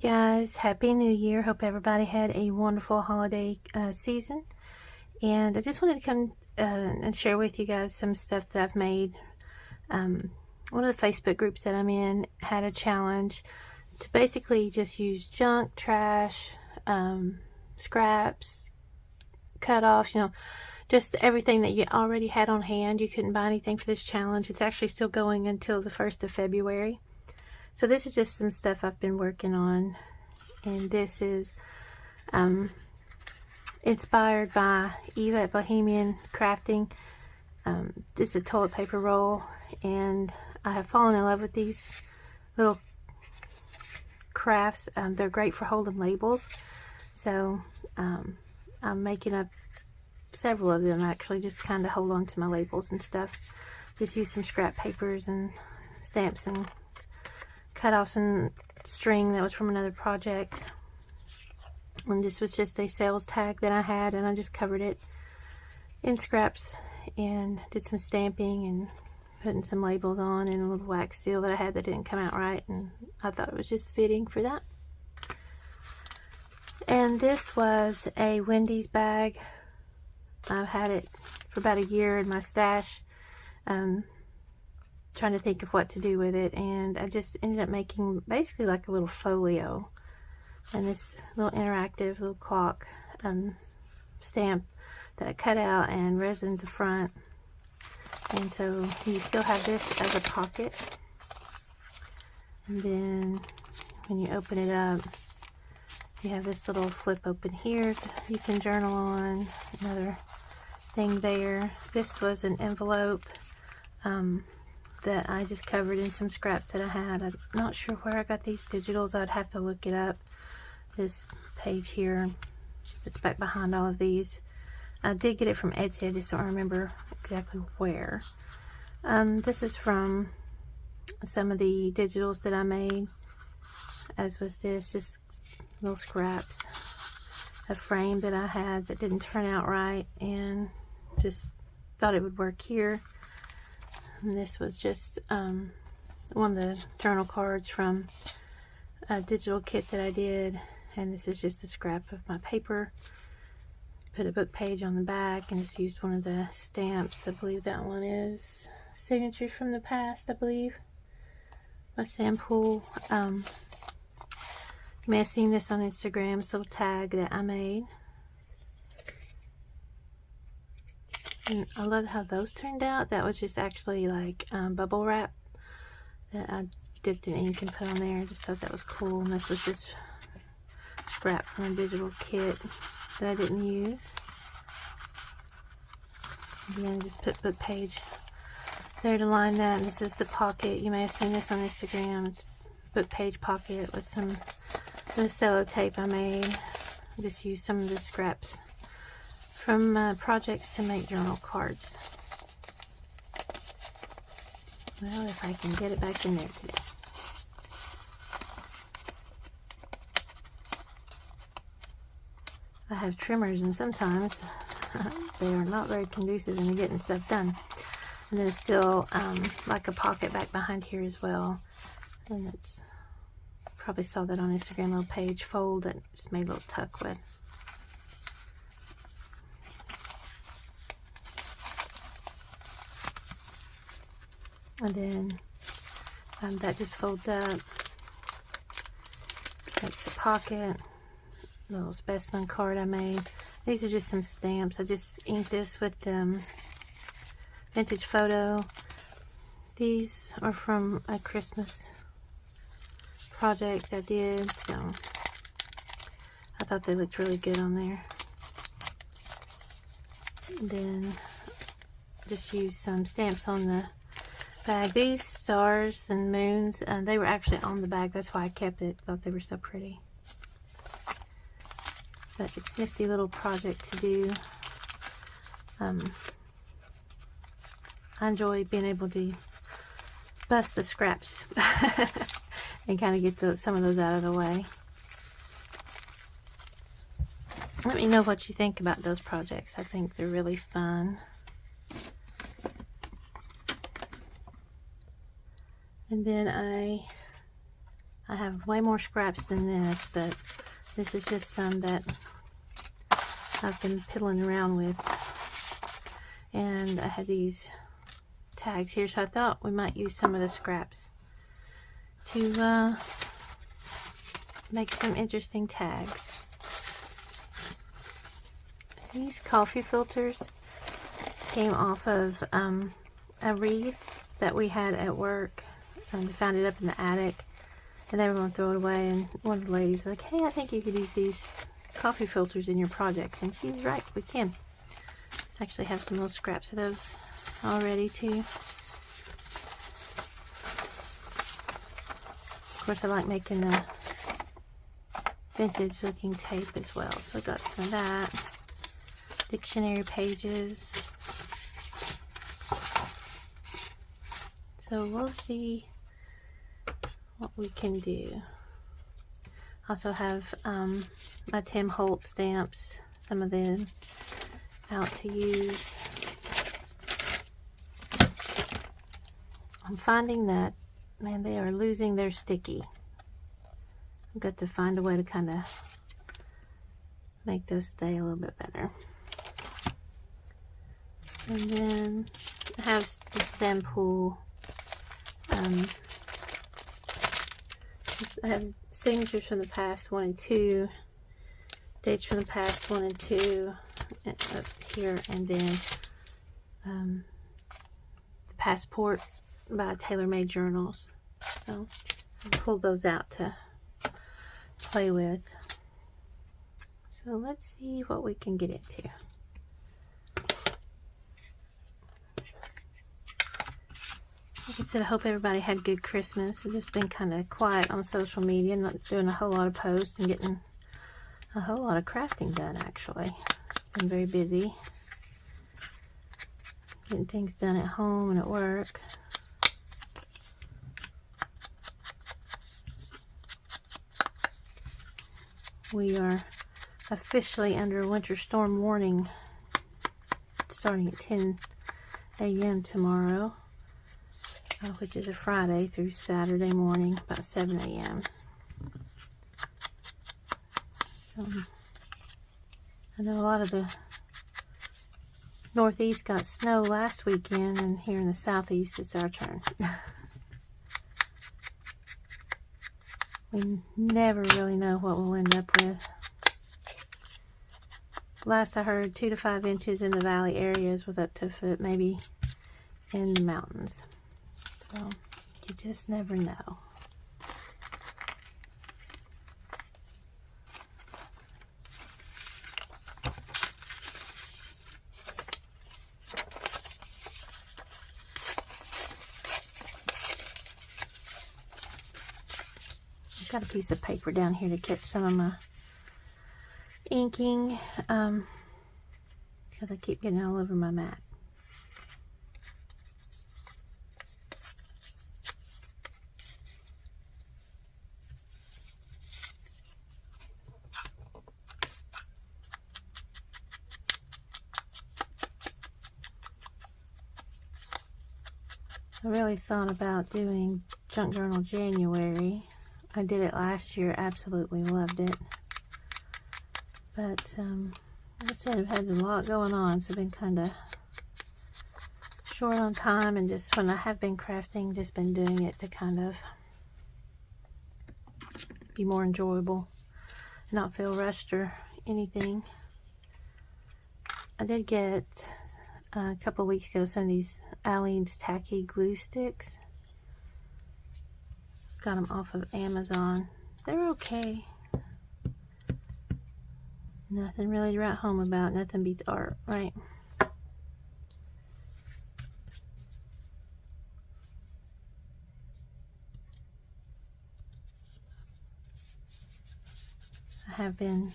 guys, Happy New Year. Hope everybody had a wonderful holiday season. And I just wanted to come and share with you guys some stuff that I've made. One of the Facebook groups that I'm in had a challenge to basically just use junk, trash, scraps, cutoffs, just everything that you already had on hand. You couldn't buy anything for this challenge. It's actually still going until the 1st of February. So this is just some stuff I've been working on, and this is inspired by Eva at Bohemian Crafting. This is a toilet paper roll, and I have fallen in love with these little crafts. They're great for holding labels, so I'm making up several of them actually, just kind of hold on to my labels and stuff. Just use some scrap papers and stamps and cut off some string that was from another project, and this was just a sales tag that I had, and I just covered it in scraps and did some stamping and putting some labels on and a little wax seal that I had that didn't come out right, and I thought it was just fitting for that. And this was a Wendy's bag. I've had it for about a year in my stash, trying to think of what to do with it, and I just ended up making basically like a little folio and this little interactive little clock stamp that I cut out and resined the front. And so you still have this as a pocket, and then when you open it up, you have this little flip open here you can journal on. Another thing there. This was an envelope that I just covered in some scraps that I had. I'm not sure where I got these digitals. I'd have to look it up. This page here that's back behind all of these, I did get it from Etsy. I just don't remember exactly where. This is from some of the digitals that I made, as was this, just little scraps. A frame that I had that didn't turn out right, and just thought it would work here. And this was just one of the journal cards from a digital kit that I did, and this is just a scrap of my paper. Put a book page on the back and just used one of the stamps. I believe that one is Signatures from the Past, I believe, by Sam Poole. You may have seen this on Instagram. It's a little tag that I made. And I love how those turned out. That was just actually like bubble wrap that I dipped in ink and put on there. I just thought that was cool. And this was just scrap from a digital kit that I didn't use. Again, just put book page there to line that. And this is the pocket. You may have seen this on Instagram. It's book page pocket with some sellotape I made. Just used some of the scraps from projects to make journal cards. Well, if I can get it back in there today. I have trimmers, and sometimes they are not very conducive into getting stuff done. And there's still like a pocket back behind here as well. And it's, probably saw that on Instagram, little page fold that just made a little tuck with. And then that just folds up. That's the pocket. Little specimen card I made. These are just some stamps. I just inked this with vintage photo. These are from a Christmas project I did, so I thought they looked really good on there. And then just use some stamps on the bag. These stars and moons, they were actually on the bag. That's why I kept it. Thought they were so pretty. But it's a nifty little project to do. I enjoy being able to bust the scraps and kind of get some of those out of the way. Let me know what you think about those projects. I think they're really fun. And then I I have way more scraps than this, but this is just some that I've been piddling around with. And I had these tags here, so I thought we might use some of the scraps to make some interesting tags. These coffee filters came off of a wreath that we had at work. We found it up in the attic, and they were going to throw it away, and one of the ladies was like, hey, I think you could use these coffee filters in your projects. And she's right, we can. Actually have some little scraps of those already too. Of course, I like making the vintage looking tape as well, so I got some of that. Dictionary pages. So we'll see what we can do. Also have my Tim Holt stamps, some of them out to use. I'm finding that, man, they are losing their sticky. I've got to find a way to kind of make those stay a little bit better. And then I have the sample. I have signatures from the past 1 and 2, dates from the past 1 and 2 up here, and then the passport by TaylorMade Journals. So I pulled those out to play with. So let's see what we can get into. Like I said, I hope everybody had a good Christmas. I've just been kind of quiet on social media, not doing a whole lot of posts and getting a whole lot of crafting done, actually. It's been very busy. Getting things done at home and at work. We are officially under winter storm warning starting at 10 a.m. tomorrow. Which is a Friday through Saturday morning, about 7 a.m. I know a lot of the Northeast got snow last weekend, and here in the Southeast, it's our turn. We never really know what we'll end up with. Last I heard, 2 to 5 inches in the valley areas with up to a foot, maybe in the mountains. So, you just never know. I've got a piece of paper down here to catch some of my inking, because I keep getting all over my mat. I really thought about doing Junk Journal January. I did it last year, absolutely loved it. But, like I said, I've had a lot going on, so I've been kind of short on time, and just when I have been crafting, just been doing it to kind of be more enjoyable, not feel rushed or anything. I did get a couple of weeks ago some of these Aleene's tacky glue sticks. Got them off of Amazon. They're okay. Nothing really to write home about. Nothing beats art, right? I have been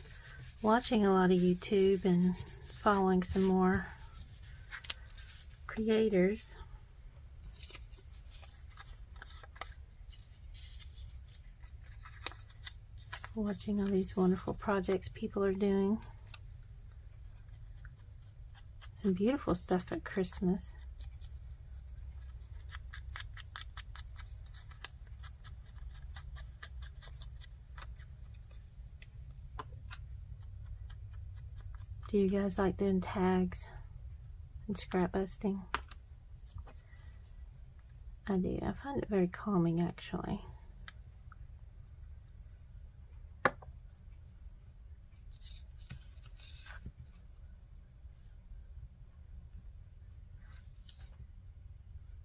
watching a lot of YouTube and following some more creators. Watching all these wonderful projects people are doing. Some beautiful stuff at Christmas. Do you guys like doing tags and scrapbusting? I do. I find it very calming, actually. I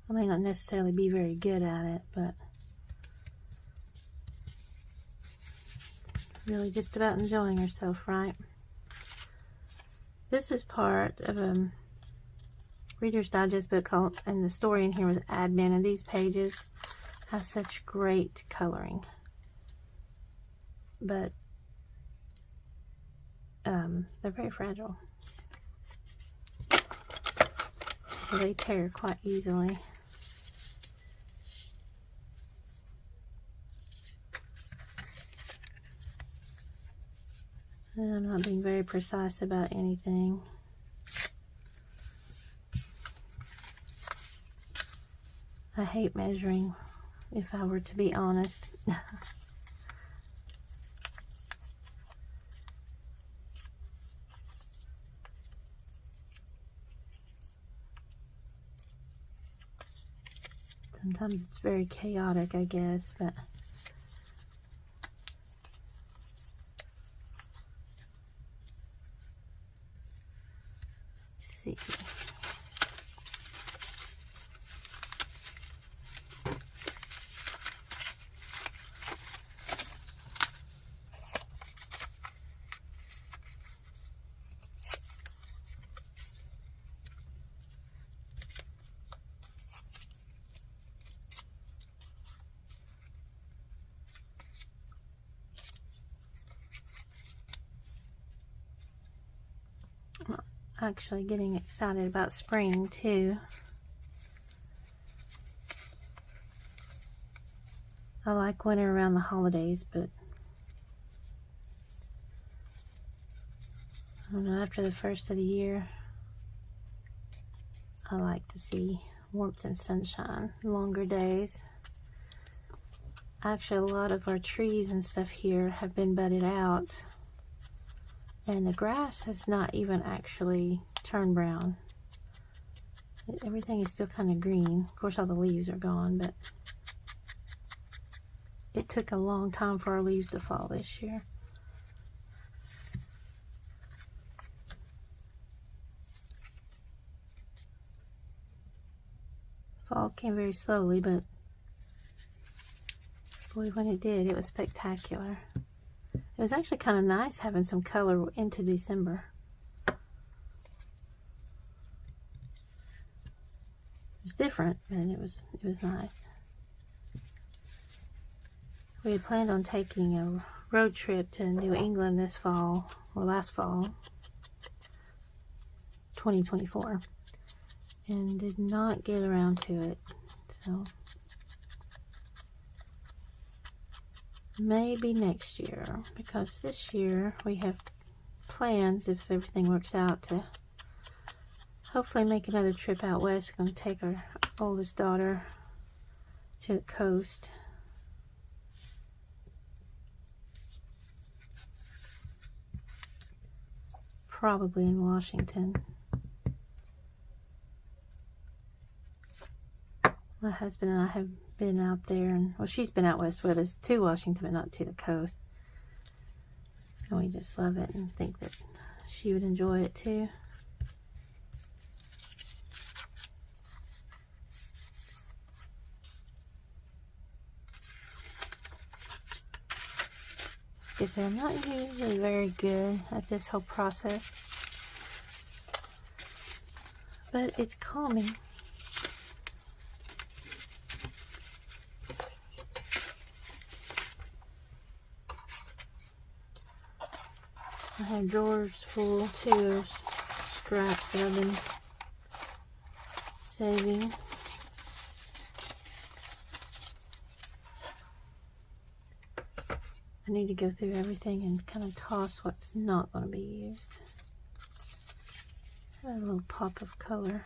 may not necessarily be very good at it, but really just about enjoying herself, right? This is part of a Reader's Digest book called, and the story in here was Admin, and these pages have such great coloring. But they're very fragile. So they tear quite easily. And I'm not being very precise about anything. I hate measuring, if I were to be honest. Sometimes it's very chaotic, I guess, but let's see. Actually getting excited about spring too. I like winter around the holidays, but I don't know, after the first of the year, I like to see warmth and sunshine, longer days. Actually, a lot of our trees and stuff here have been budded out, and the grass has not even actually turned brown. Everything is still kind of green. Of course, all the leaves are gone, but it took a long time for our leaves to fall this year. Fall came very slowly, but boy, when it did, it was spectacular. It was actually kind of nice having some color into December. It was different, and it was nice. We had planned on taking a road trip to New England this fall, or last fall, 2024, and did not get around to it. So maybe next year, because this year we have plans, if everything works out, to hopefully make another trip out west. We're going to take our oldest daughter to the coast. Probably in Washington. My husband and I have been out there, and well, she's been out west with us to Washington, but not to the coast. And we just love it and think that she would enjoy it too. Like I said, I'm not usually very good at this whole process, but it's calming. I have drawers full too of scraps that I've been saving. I need to go through everything and kind of toss what's not going to be used. A little pop of color.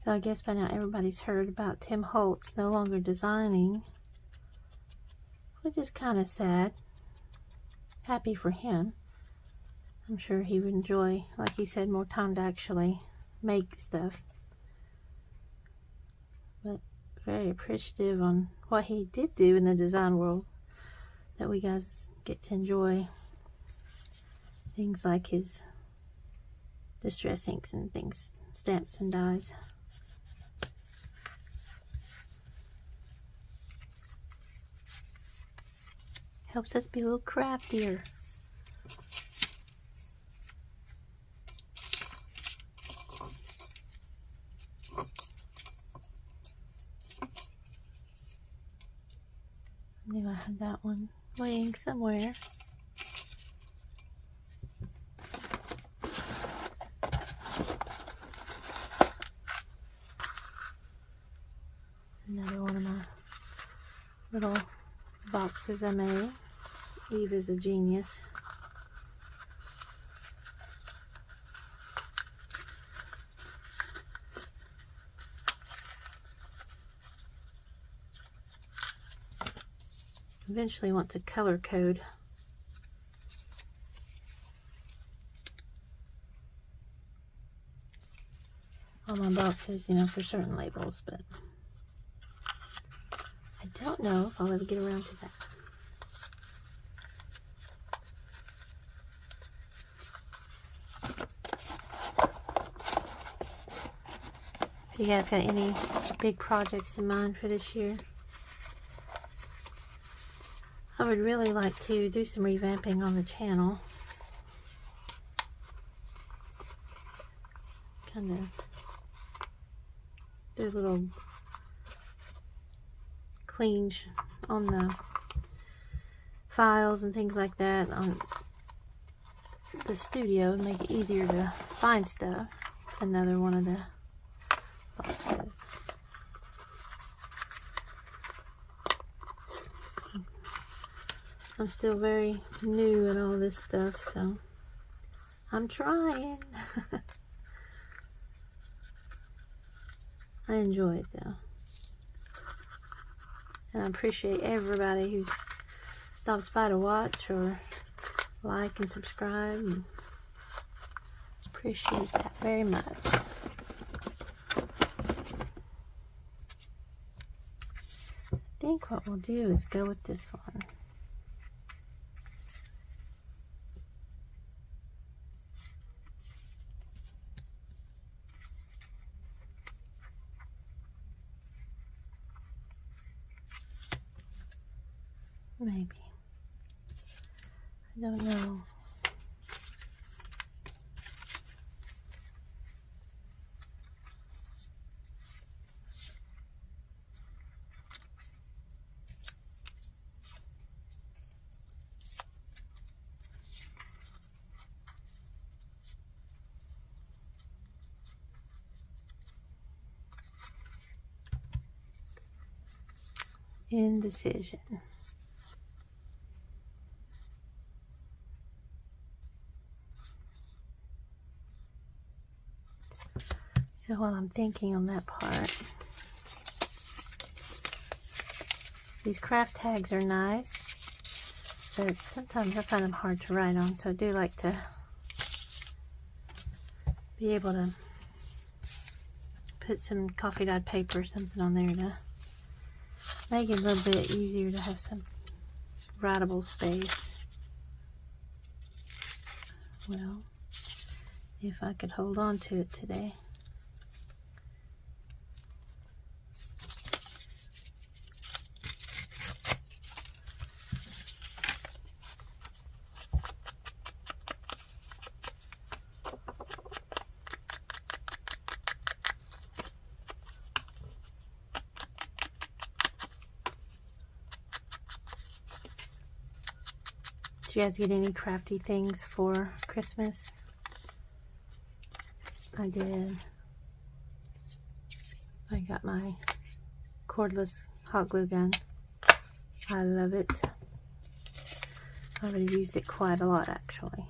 So I guess by now everybody's heard about Tim Holtz no longer designing, which is kind of sad. Happy for him. I'm sure he would enjoy, like he said, more time to actually make stuff. But very appreciative on what he did do in the design world that we guys get to enjoy. Things like his distress inks and things, stamps and dies. Helps us be a little craftier. I knew I had that one laying somewhere. Another one of my little boxes I made. Eve is a genius. Eventually want to color code all my boxes, you know, for certain labels, but I don't know if I'll ever get around to that. If you guys got any big projects in mind for this year, I would really like to do some revamping on the channel. Kind of do a little clean on the files and things like that on the studio and make it easier to find stuff. It's another one of the boxes. I'm still very new at all this stuff, so I'm trying. I enjoy it though. And I appreciate everybody who stops by to watch or like and subscribe. And appreciate that very much. I think what we'll do is go with this one. Maybe. I don't know. Indecision. So while I'm thinking on that part, these craft tags are nice, but sometimes I find them hard to write on, so I do like to be able to put some coffee dyed paper or something on there to make it a little bit easier to have some writable space. Well, if I could hold on to it today. Did you guys get any crafty things for Christmas? I did. I got my cordless hot glue gun. I love it. I already used it quite a lot actually.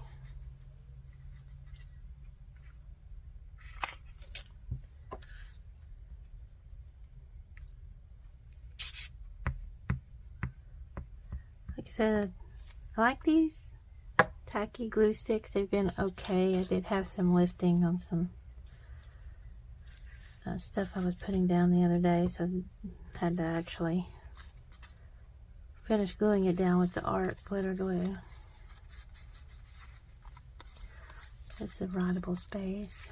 said, I like these tacky glue sticks. They've been okay. I did have some lifting on some stuff I was putting down the other day, so I had to actually finish gluing it down with the art glitter glue. It's a writable space.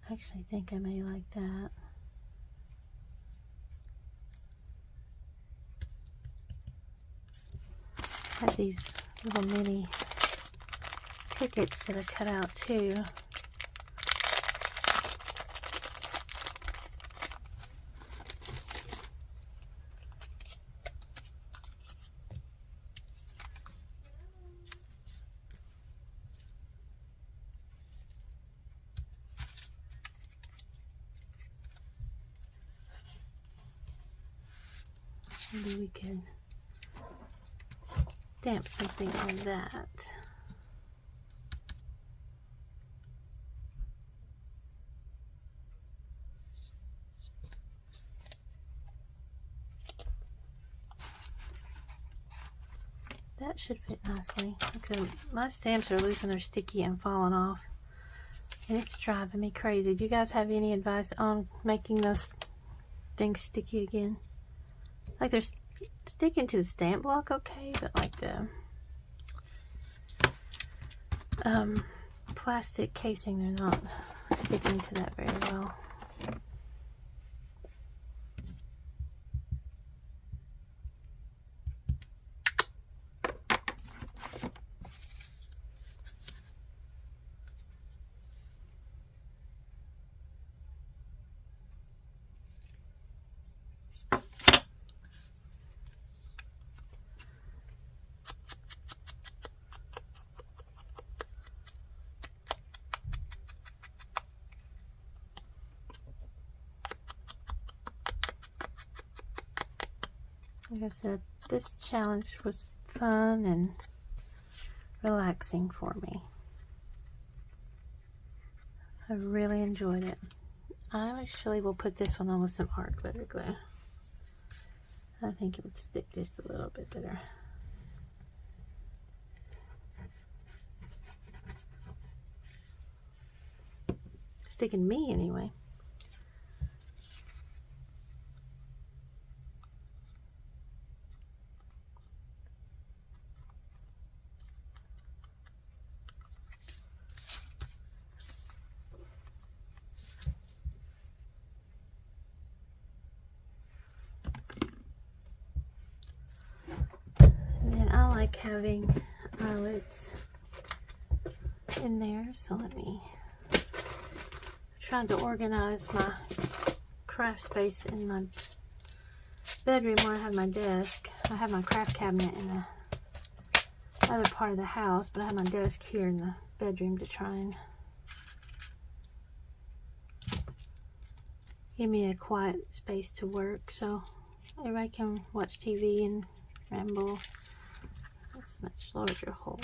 I actually think I may like that. I have these little mini tickets that I cut out too. Maybe we could stamp something on that. That should fit nicely. So my stamps are loose and they're sticky and falling off, and it's driving me crazy. Do you guys have any advice on making those things sticky again? Like, they're sticking to the stamp block okay, but like the plastic casing, they're not sticking to that very well. Like I said, this challenge was fun and relaxing for me. I really enjoyed it. I actually will put this one on with some art glitter glue. I think it would stick just a little bit better. Sticking me anyway. I like having eyelets in there, so let me try to organize my craft space in my bedroom where I have my desk. I have my craft cabinet in the other part of the house, but I have my desk here in the bedroom to try and give me a quiet space to work so everybody can watch TV and ramble. That's a much larger hole,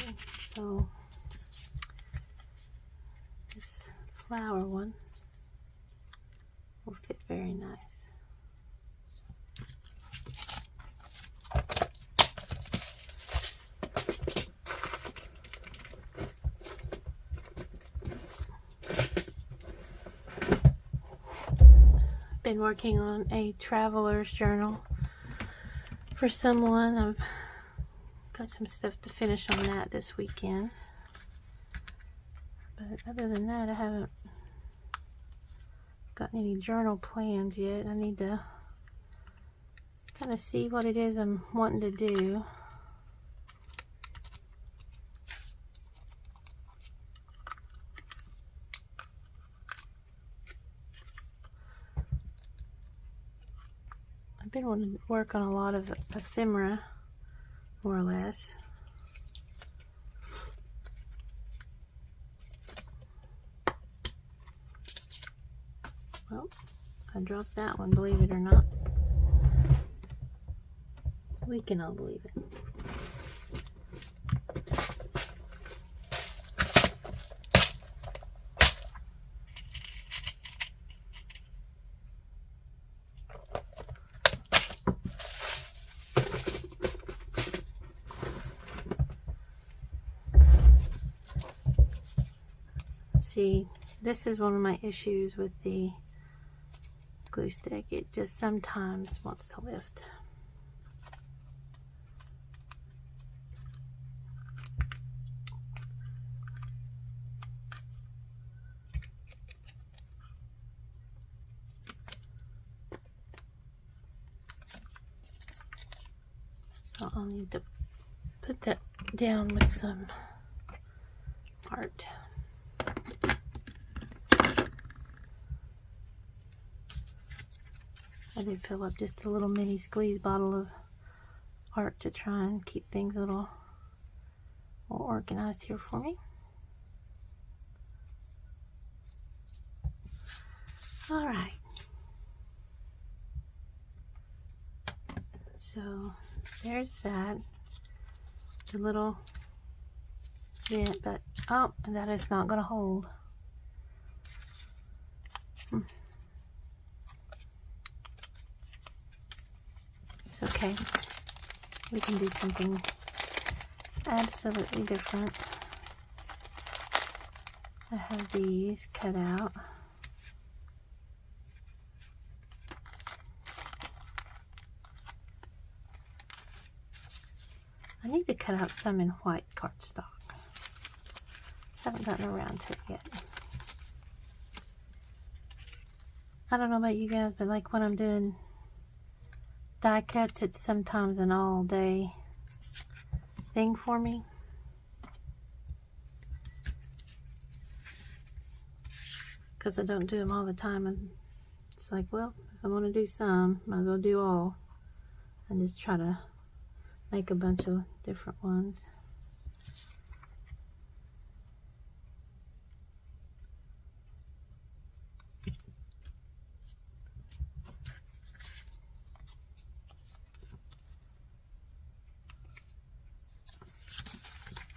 so this flower one will fit very nice. Been working on a traveler's journal for someone. I've got some stuff to finish on that this weekend, but other than that I haven't gotten any journal plans yet. I need to kind of see what it is I'm wanting to do. I've been wanting to work on a lot of ephemera, more or less. Well, I dropped that one, believe it or not. We can all believe it. See, this is one of my issues with the glue stick. It just sometimes wants to lift. So I'll need to put that down with some art. I did fill up just a little mini squeeze bottle of art to try and keep things a little more organized here for me. All right. So there's that. It's a little bit, but oh, that is not going to hold. It's okay. We can do something absolutely different. I have these cut out. I need to cut out some in white cardstock. Haven't gotten around to it yet. I don't know about you guys, but like when I'm doing die cuts, it's sometimes an all day thing for me. Because I don't do them all the time, and it's like, well, if I want to do some, might as well do all. And just try to make a bunch of different ones.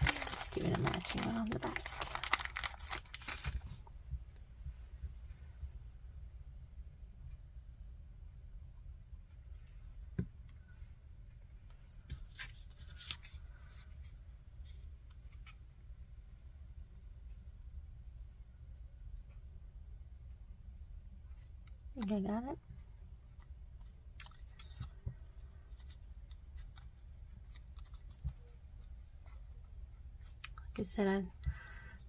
Let's give it a matching one on the back. Think I got it? Like I said, I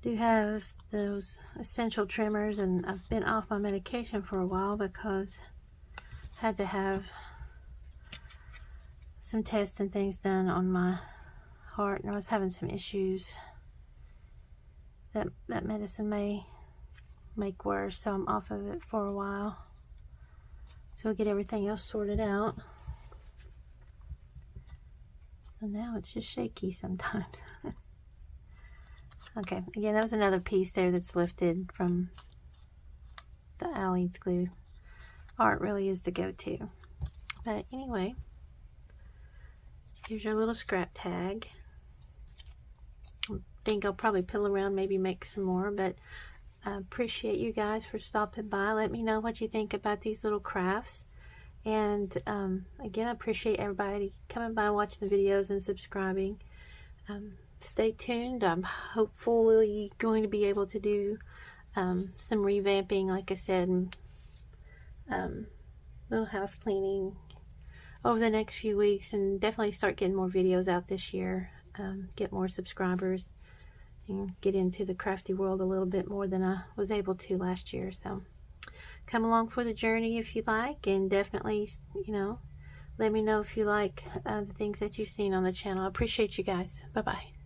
do have those essential trimmers, and I've been off my medication for a while because I had to have some tests and things done on my heart, and I was having some issues that medicine may make worse, so I'm off of it for a while. So we'll get everything else sorted out. So now it's just shaky sometimes. Okay, again, that was another piece there that's lifted from the Allied's glue. Art really is the go-to. But anyway, here's your little scrap tag. I think I'll probably pill around, maybe make some more, but I appreciate you guys for stopping by. Let me know what you think about these little crafts. And again, I appreciate everybody coming by and watching the videos and subscribing. Stay tuned. I'm hopefully going to be able to do some revamping, like I said, little house cleaning over the next few weeks, and definitely start getting more videos out this year, get more subscribers, and get into the crafty world a little bit more than I was able to last year. So come along for the journey if you like, and definitely, you know, let me know if you like the things that you've seen on the channel. I appreciate you guys. Bye bye.